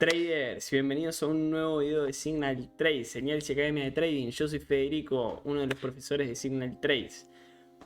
Traders, bienvenidos a un nuevo video de Signal Trade, Señales y Academia de Trading. Yo soy Federico, uno de los profesores de Signal Trades.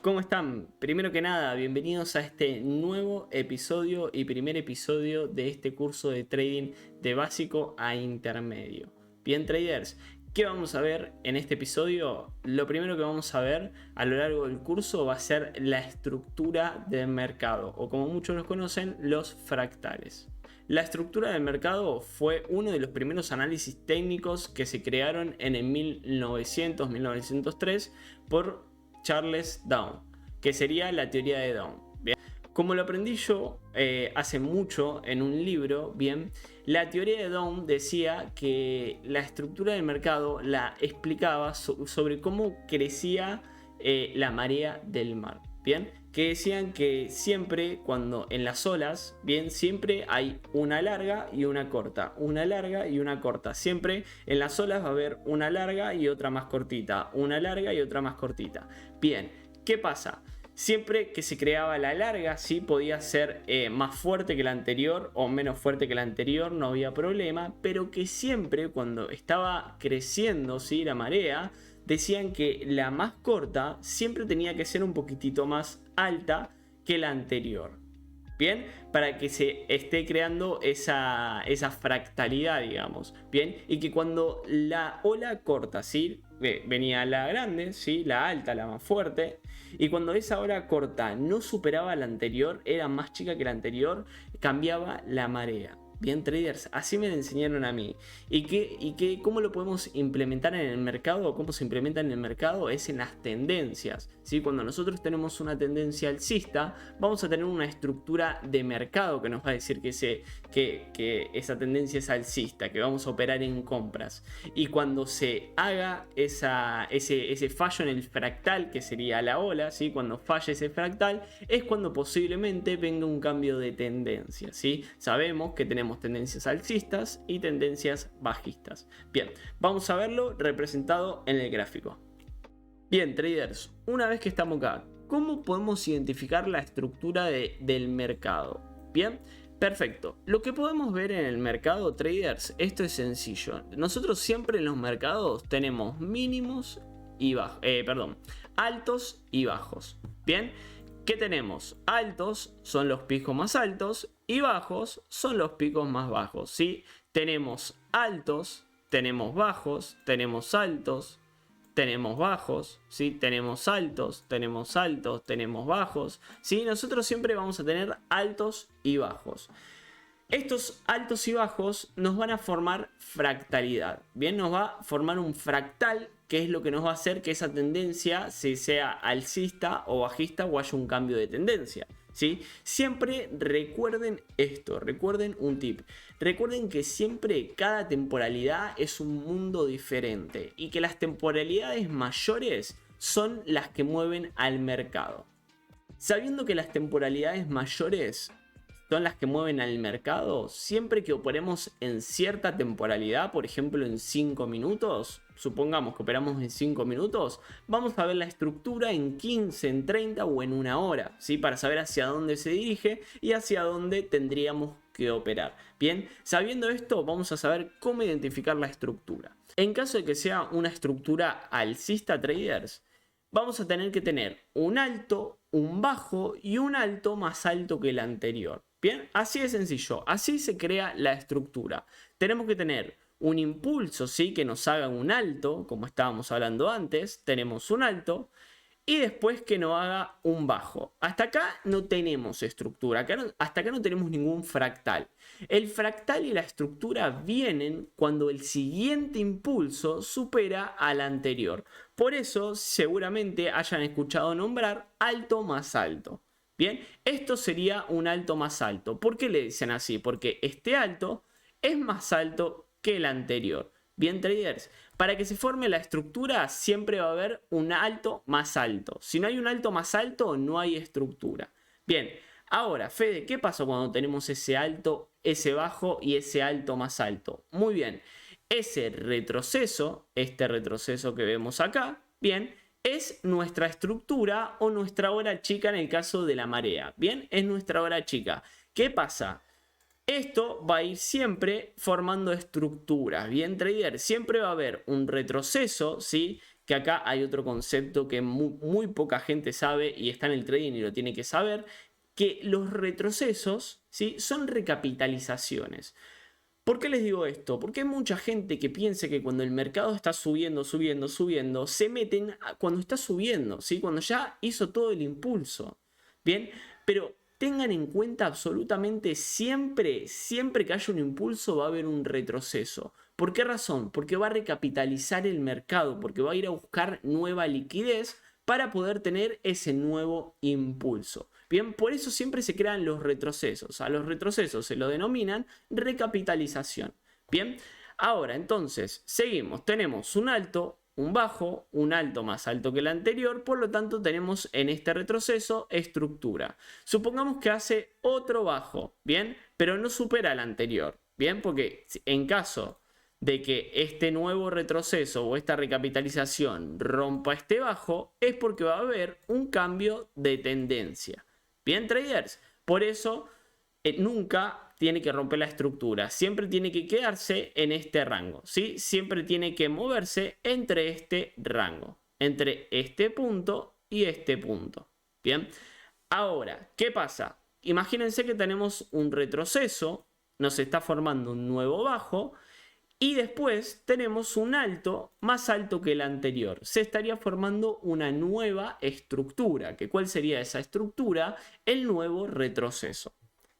¿Cómo están? Primero que nada, bienvenidos a este nuevo episodio y primer episodio de este curso de trading de básico a intermedio. Bien, traders, ¿qué vamos a ver en este episodio? Lo primero que vamos a ver a lo largo del curso va a ser la estructura del mercado, o como muchos los conocen, los fractales. La estructura del mercado fue uno de los primeros análisis técnicos que se crearon en el 1900-1903 por Charles Down, que sería la teoría de Down. Bien. Como lo aprendí yo hace mucho en un libro, bien, la teoría de Down decía que la estructura del mercado la explicaba sobre cómo crecía la marea del mar. Bien, que decían que siempre cuando en las olas, bien, siempre hay una larga y una corta, una larga y una corta. Siempre en las olas va a haber una larga y otra más cortita, una larga y otra más cortita. Bien, ¿qué pasa? Siempre que se creaba la larga, sí, podía ser más fuerte que la anterior o menos fuerte que la anterior, no había problema, pero que siempre cuando estaba creciendo, sí, la marea, decían que la más corta siempre tenía que ser un poquitito más alta que la anterior. Bien, para que se esté creando esa fractalidad, digamos. Bien, y que cuando la ola corta, ¿sí? Venía la grande, ¿sí? La alta, la más fuerte. Y cuando esa ola corta no superaba la anterior, era más chica que la anterior, cambiaba la marea. Bien, traders, así me lo enseñaron a mí. ¿Y cómo lo podemos implementar en el mercado? ¿Cómo se implementa en el mercado? Es en las tendencias, ¿sí? Cuando nosotros tenemos una tendencia alcista, vamos a tener una estructura de mercado que nos va a decir que esa tendencia es alcista, que vamos a operar en compras. Y cuando se haga ese fallo en el fractal, que sería la ola, ¿sí? Cuando falle ese fractal, es cuando posiblemente venga un cambio de tendencia, ¿sí? Sabemos que tenemos tendencias alcistas y tendencias bajistas. Bien, vamos a verlo representado en el gráfico. Bien, traders, una vez que estamos acá, ¿cómo podemos identificar la estructura del mercado? Bien, perfecto. Lo que podemos ver en el mercado, traders, esto es sencillo. Nosotros siempre en los mercados tenemos mínimos y altos y bajos. Bien, ¿qué tenemos? Altos son los picos más altos y bajos son los picos más bajos, ¿sí? Tenemos altos, tenemos bajos, tenemos altos, tenemos bajos, ¿sí? Tenemos altos, tenemos altos, tenemos bajos, ¿sí? Nosotros siempre vamos a tener altos y bajos. Estos altos y bajos nos van a formar fractalidad, bien, nos va a formar un fractal, que es lo que nos va a hacer que esa tendencia sea alcista o bajista o haya un cambio de tendencia, ¿sí? Siempre recuerden esto, recuerden un tip, recuerden que siempre cada temporalidad es un mundo diferente y que las temporalidades mayores son las que mueven al mercado. Sabiendo que las temporalidades mayores son las que mueven al mercado, siempre que operemos en cierta temporalidad, por ejemplo en 5 minutos, supongamos que operamos en 5 minutos, vamos a ver la estructura en 15, en 30 o en 1 hora, ¿sí? Para saber hacia dónde se dirige y hacia dónde tendríamos que operar. Bien, sabiendo esto, vamos a saber cómo identificar la estructura. En caso de que sea una estructura alcista, traders, vamos a tener que tener un alto, un bajo y un alto más alto que el anterior. Bien, así de sencillo, así se crea la estructura. Tenemos que tener un impulso, ¿sí? Que nos haga un alto, como estábamos hablando antes, tenemos un alto, y después que nos haga un bajo. Hasta acá no tenemos estructura, hasta acá no tenemos ningún fractal. El fractal y la estructura vienen cuando el siguiente impulso supera al anterior. Por eso seguramente hayan escuchado nombrar alto más alto. Bien, esto sería un alto más alto. ¿Por qué le dicen así? Porque este alto es más alto que el anterior. Bien, traders, para que se forme la estructura siempre va a haber un alto más alto. Si no hay un alto más alto, no hay estructura. Bien, ahora, Fede, ¿qué pasa cuando tenemos ese alto, ese bajo y ese alto más alto? Muy bien, ese retroceso, este retroceso que vemos acá, bien, es nuestra estructura o nuestra hora chica en el caso de la marea. Bien, es nuestra hora chica. ¿Qué pasa? Esto va a ir siempre formando estructuras, bien trader, siempre va a haber un retroceso, ¿sí? Que acá hay otro concepto que muy poca gente sabe y está en el trading y lo tiene que saber, que los retrocesos, ¿sí? Son recapitalizaciones. ¿Por qué les digo esto? Porque hay mucha gente que piensa que cuando el mercado está subiendo, subiendo, subiendo, se meten cuando está subiendo, ¿sí? Cuando ya hizo todo el impulso. Bien, pero tengan en cuenta absolutamente siempre, siempre que haya un impulso va a haber un retroceso. ¿Por qué razón? Porque va a recapitalizar el mercado, porque va a ir a buscar nueva liquidez para poder tener ese nuevo impulso. Bien, por eso siempre se crean los retrocesos. A los retrocesos se lo denominan recapitalización. Bien, ahora entonces seguimos. Tenemos un alto, un bajo, un alto más alto que el anterior. Por lo tanto tenemos en este retroceso estructura. Supongamos que hace otro bajo, bien, pero no supera el anterior. Bien, porque en caso de que este nuevo retroceso o esta recapitalización rompa este bajo, es porque va a haber un cambio de tendencia. Bien, traders, por eso nunca tiene que romper la estructura, siempre tiene que quedarse en este rango, ¿sí? Siempre tiene que moverse entre este rango, entre este punto y este punto. Bien, ahora, ¿qué pasa? Imagínense que tenemos un retroceso, nos está formando un nuevo bajo y después tenemos un alto más alto que el anterior. Se estaría formando una nueva estructura. ¿Cuál sería esa estructura? El nuevo retroceso.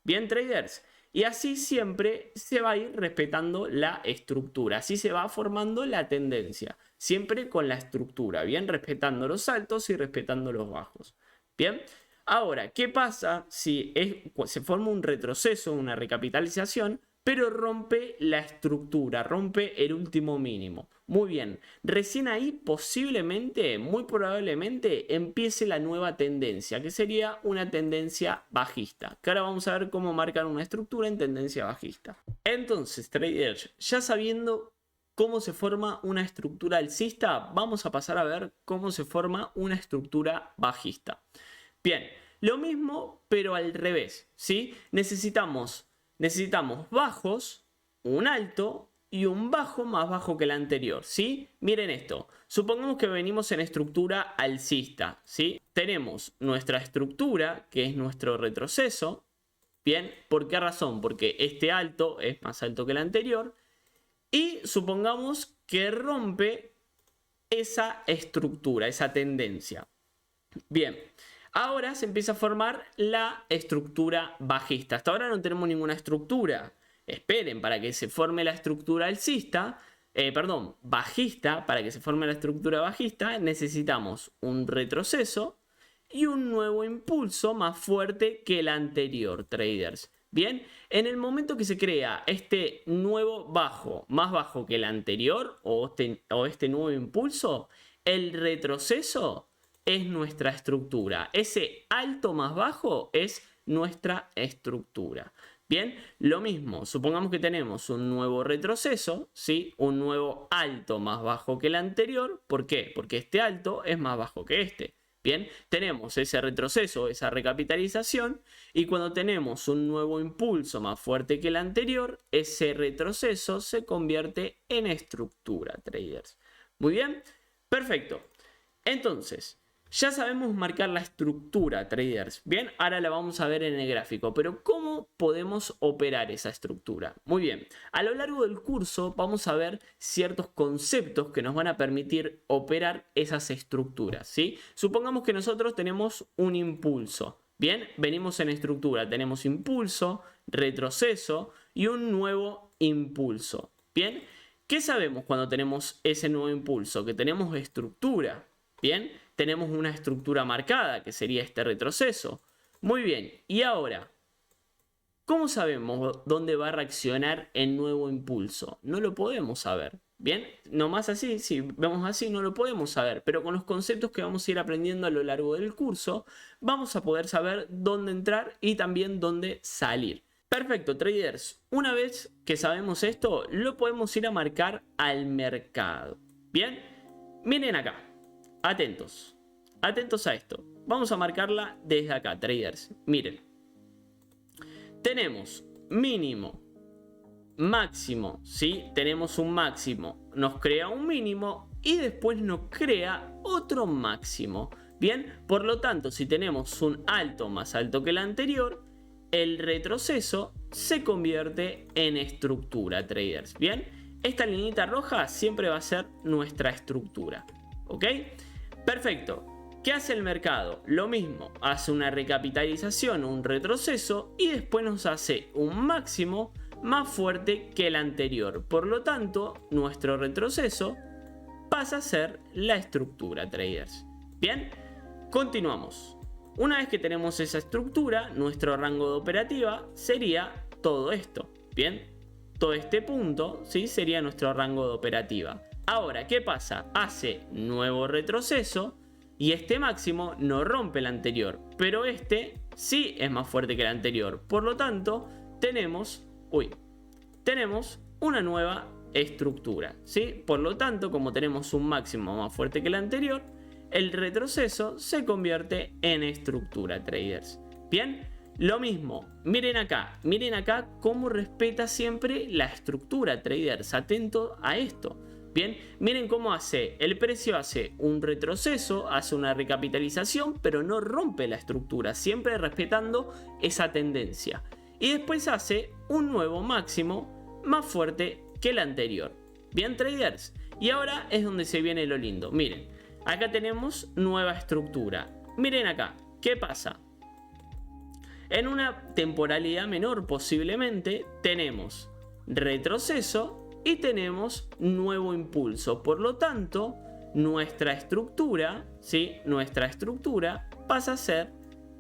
Bien, traders. Y así siempre se va a ir respetando la estructura. Así se va formando la tendencia. Siempre con la estructura. Bien, respetando los altos y respetando los bajos. Bien. Ahora, ¿qué pasa si se forma un retroceso, una recapitalización, pero rompe la estructura, rompe el último mínimo? Muy bien, recién ahí posiblemente, muy probablemente, empiece la nueva tendencia, que sería una tendencia bajista. Que ahora vamos a ver cómo marcar una estructura en tendencia bajista. Entonces, traders, ya sabiendo cómo se forma una estructura alcista, vamos a pasar a ver cómo se forma una estructura bajista. Bien, lo mismo, pero al revés, ¿sí? Necesitamos bajos, un alto y un bajo más bajo que el anterior, ¿sí? Miren esto. Supongamos que venimos en estructura alcista, ¿sí? Tenemos nuestra estructura, que es nuestro retroceso. Bien, ¿por qué razón? Porque este alto es más alto que el anterior. Y supongamos que rompe esa estructura, esa tendencia. Bien. Ahora se empieza a formar la estructura bajista. Hasta ahora no tenemos ninguna estructura. Esperen, para que se forme la estructura alcista, bajista, para que se forme la estructura bajista, necesitamos un retroceso y un nuevo impulso más fuerte que el anterior, traders. Bien, en el momento que se crea este nuevo bajo, más bajo que el anterior, o este nuevo impulso, el retroceso es nuestra estructura. Ese alto más bajo es nuestra estructura. Bien, lo mismo, supongamos que tenemos un nuevo retroceso, ¿sí? Un nuevo alto más bajo que el anterior. ¿Por qué? Porque este alto es más bajo que este. Bien, tenemos ese retroceso, esa recapitalización, y cuando tenemos un nuevo impulso más fuerte que el anterior, ese retroceso se convierte en estructura, traders. Muy bien, perfecto. Entonces, ya sabemos marcar la estructura, traders. Bien, ahora la vamos a ver en el gráfico. Pero ¿cómo podemos operar esa estructura? Muy bien, a lo largo del curso vamos a ver ciertos conceptos que nos van a permitir operar esas estructuras, ¿sí? Supongamos que nosotros tenemos un impulso. Bien, venimos en estructura. Tenemos impulso, retroceso y un nuevo impulso. Bien, ¿qué sabemos cuando tenemos ese nuevo impulso? Que tenemos estructura. Bien, tenemos una estructura marcada, que sería este retroceso. Muy bien, y ahora, ¿cómo sabemos dónde va a reaccionar el nuevo impulso? No lo podemos saber. Bien, nomás así, si vemos así, no lo podemos saber. Pero con los conceptos que vamos a ir aprendiendo a lo largo del curso, vamos a poder saber dónde entrar y también dónde salir. Perfecto, traders. Una vez que sabemos esto, lo podemos ir a marcar al mercado. Bien, miren acá. Atentos, atentos a esto. Vamos a marcarla desde acá, traders. Miren, tenemos mínimo, máximo, ¿sí? Tenemos un máximo, nos crea un mínimo y después nos crea otro máximo. Bien, por lo tanto, si tenemos un alto más alto que el anterior, el retroceso se convierte en estructura, traders. Bien, esta lineita roja siempre va a ser nuestra estructura. ¿Ok? Perfecto. ¿Qué hace el mercado? Lo mismo, hace una recapitalización, un retroceso y después nos hace un máximo más fuerte que el anterior. Por lo tanto, nuestro retroceso pasa a ser la estructura, traders. Bien, continuamos. Una vez que tenemos esa estructura, nuestro rango de operativa sería todo esto. Bien, todo este punto, ¿sí? Sería nuestro rango de operativa. Ahora, ¿qué pasa? Hace nuevo retroceso y este máximo no rompe el anterior, pero este sí es más fuerte que el anterior. Por lo tanto, tenemos una nueva estructura, ¿sí? Por lo tanto, como tenemos un máximo más fuerte que el anterior, el retroceso se convierte en estructura, traders. Bien, lo mismo, miren acá cómo respeta siempre la estructura, traders. Atento a esto. Bien, miren cómo hace, el precio hace un retroceso, hace una recapitalización, pero no rompe la estructura, siempre respetando esa tendencia. Y después hace un nuevo máximo más fuerte que el anterior. Bien, traders. Y ahora es donde se viene lo lindo. Miren, acá tenemos nueva estructura. Miren acá, ¿qué pasa? En una temporalidad menor posiblemente tenemos retroceso y tenemos nuevo impulso. Por lo tanto, nuestra estructura, ¿sí? Nuestra estructura pasa a ser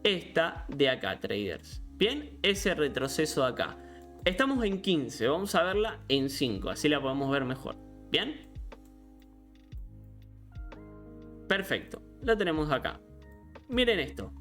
esta de acá, traders. Bien, ese retroceso de acá. Estamos en 15, vamos a verla en 5, así la podemos ver mejor. Bien. Perfecto, la tenemos acá. Miren esto.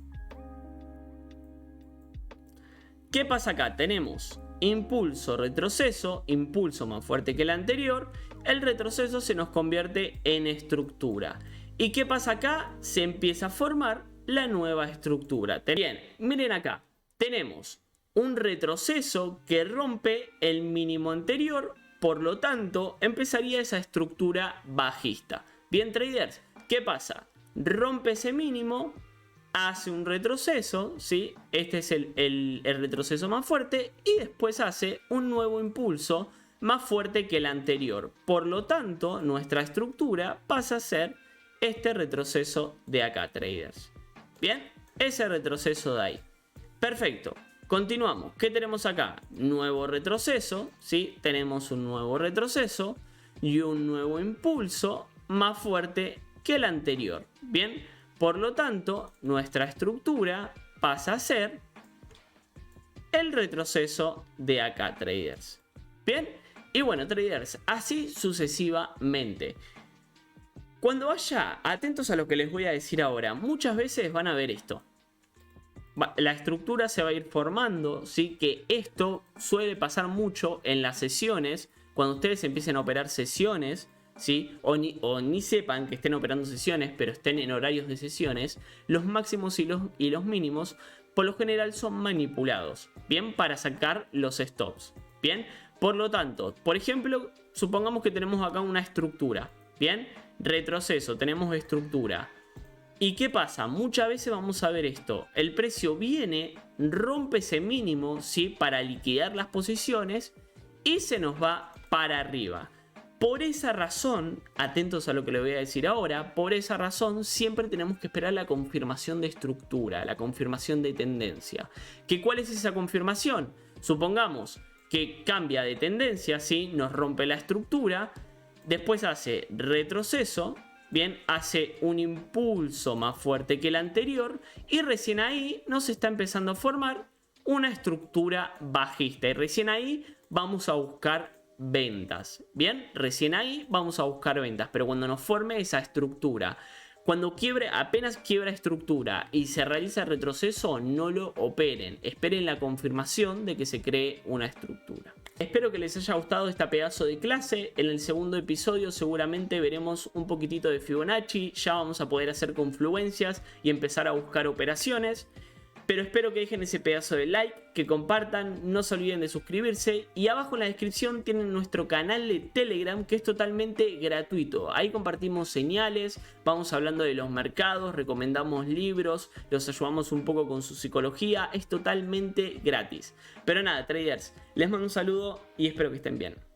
¿Qué pasa acá? Tenemos impulso, retroceso, impulso más fuerte que el anterior. El retroceso se nos convierte en estructura. ¿Y qué pasa acá? Se empieza a formar la nueva estructura. Bien, miren acá. Tenemos un retroceso que rompe el mínimo anterior. Por lo tanto, empezaría esa estructura bajista. Bien, traders, ¿qué pasa? Rompe ese mínimo, hace un retroceso, ¿sí? Este es el retroceso más fuerte y después hace un nuevo impulso más fuerte que el anterior. Por lo tanto, nuestra estructura pasa a ser este retroceso de acá, traders. Bien, ese retroceso de ahí. Perfecto, continuamos. ¿Qué tenemos acá? Nuevo retroceso, ¿sí? Tenemos un nuevo retroceso y un nuevo impulso más fuerte que el anterior. Bien, por lo tanto, nuestra estructura pasa a ser el retroceso de acá, traders. Bien, y bueno, traders, así sucesivamente. Cuando vaya, atentos a lo que les voy a decir ahora, muchas veces van a ver esto. La estructura se va a ir formando, ¿sí? Que esto suele pasar mucho en las sesiones, cuando ustedes empiecen a operar sesiones, ¿sí? O ni sepan que estén operando sesiones, pero estén en horarios de sesiones, los máximos y los mínimos por lo general son manipulados, ¿bien? Para sacar los stops, ¿bien? Por lo tanto, por ejemplo, supongamos que tenemos acá una estructura, ¿bien? Retroceso, tenemos estructura. ¿Y qué pasa? Muchas veces vamos a ver esto. El precio viene, rompe ese mínimo, ¿sí? Para liquidar las posiciones y se nos va para arriba. Por esa razón, atentos a lo que les voy a decir ahora, por esa razón siempre tenemos que esperar la confirmación de estructura, la confirmación de tendencia. ¿Cuál es esa confirmación? Supongamos que cambia de tendencia, ¿sí? Nos rompe la estructura, después hace retroceso, bien, hace un impulso más fuerte que el anterior y recién ahí nos está empezando a formar una estructura bajista y recién ahí vamos a buscar ventas. Bien, recién ahí vamos a buscar ventas, pero cuando nos forme esa estructura, cuando apenas quiebra estructura y se realiza el retroceso, no lo operen, esperen la confirmación de que se cree una estructura. Espero que les haya gustado este pedazo de clase. En el segundo episodio seguramente veremos un poquitito de Fibonacci, ya vamos a poder hacer confluencias y empezar a buscar operaciones. Pero espero que dejen ese pedazo de like, que compartan, no se olviden de suscribirse. Y abajo en la descripción tienen nuestro canal de Telegram, que es totalmente gratuito. Ahí compartimos señales, vamos hablando de los mercados, recomendamos libros, los ayudamos un poco con su psicología. Es totalmente gratis. Pero nada, traders, les mando un saludo y espero que estén bien.